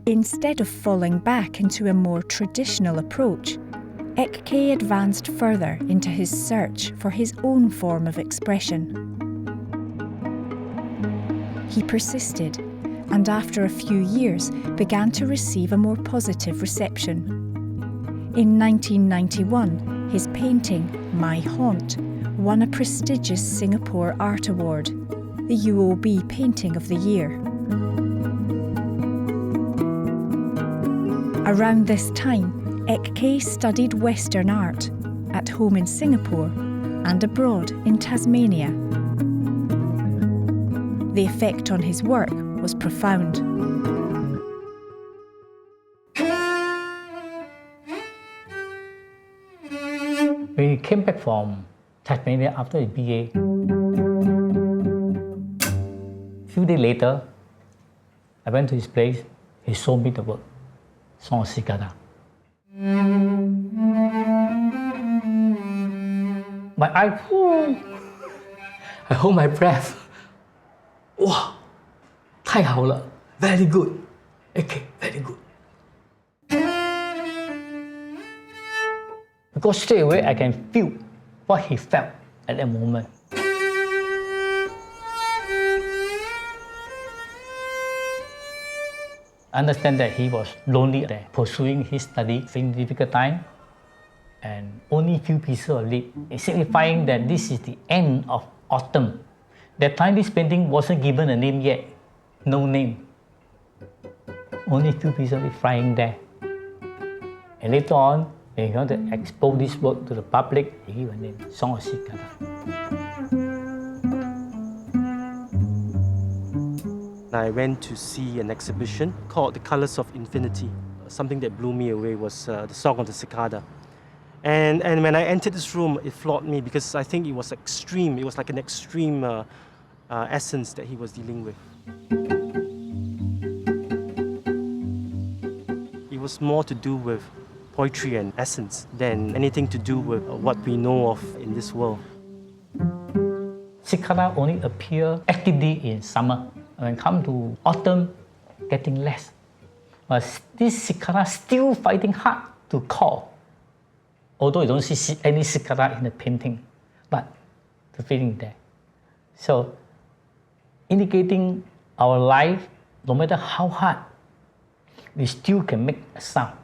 Instead of falling back into a more traditional approach, Ek advanced further into his search for his own form of expression. He persisted, and after a few years began to receive a more positive reception. In 1991, his painting, My Haunt, won a prestigious Singapore Art Award, the UOB Painting of the Year. Around this time, Ek studied Western art, at home in Singapore and abroad in Tasmania. The effect on his work was profound. When he came back from Tasmania after his BA, a few days later, I went to his place. He showed me the work, Song of Cicada. My eye, I hold my breath. Wow, 太好了 very good. Okay, very good. Because straight away I can feel what he felt at that moment. I understand that he was lonely there, pursuing his study, facing difficult time, and only few pieces of leaf, signifying that this is the end of autumn. That time this painting wasn't given a name yet, no name. Only few pieces of leaf flying there. And later on, when he wanted to expose this work to the public, he gave a name, Song of Cicada. I went to see an exhibition called The Colours of Infinity. Something that blew me away was the Song of the Cicada. And when I entered this room, it floored me because I think it was extreme. It was like an extreme essence that he was dealing with. It was more to do with poetry and essence than anything to do with what we know of in this world. Cicada only appear actively in summer. When it comes to autumn, getting less. But this cicada still fighting hard to call. Although you don't see any cicada in the painting, but the feeling there. So, indicating our life, no matter how hard, we still can make a sound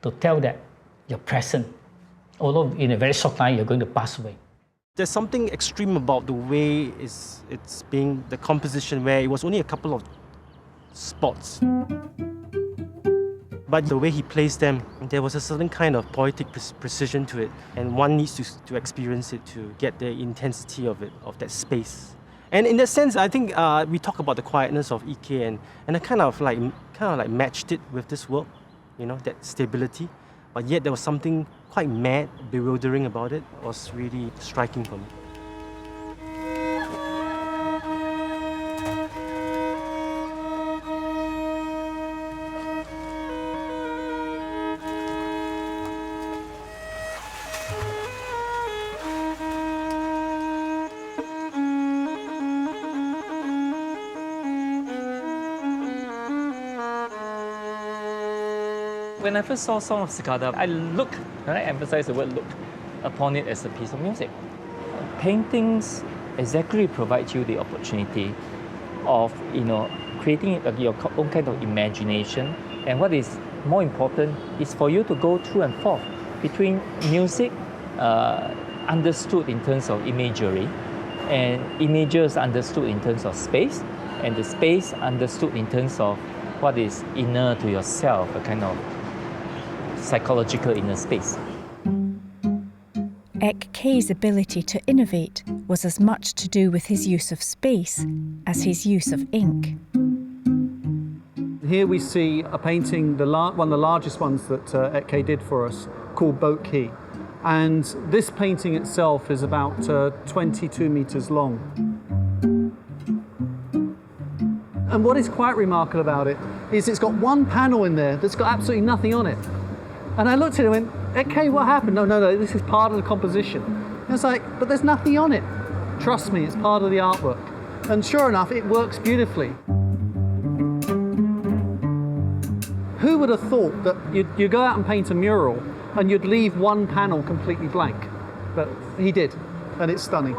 to tell that you're present. Although in a very short time, you're going to pass away. There's something extreme about the way it's being, the composition, where it was only a couple of spots. But the way he placed them, there was a certain kind of poetic precision to it, and one needs to experience it to get the intensity of it, of that space. And in that sense, I think we talk about the quietness of Ike, and I kind of like matched it with this work, you know, that stability. But yet there was something quite mad, bewildering about it. It was really striking for me. When I first saw Song of Cicada, I looked, and I emphasize the word look, upon it as a piece of music. Paintings exactly provide you the opportunity of, creating your own kind of imagination. And what is more important is for you to go through and forth between music understood in terms of imagery, and images understood in terms of space, and the space understood in terms of what is inner to yourself, a kind of psychological inner space. Ek's ability to innovate was as much to do with his use of space as his use of ink. Here we see a painting, one of the largest ones that Ek did for us, called Boat Quay. And this painting itself is about 22 meters long. And what is quite remarkable about it is it's got one panel in there that's got absolutely nothing on it. And I looked at it and went, Ek, what happened? No, this is part of the composition. And it's like, but there's nothing on it. Trust me, it's part of the artwork. And sure enough, it works beautifully. Who would have thought that you'd go out and paint a mural and you'd leave one panel completely blank? But he did, and it's stunning.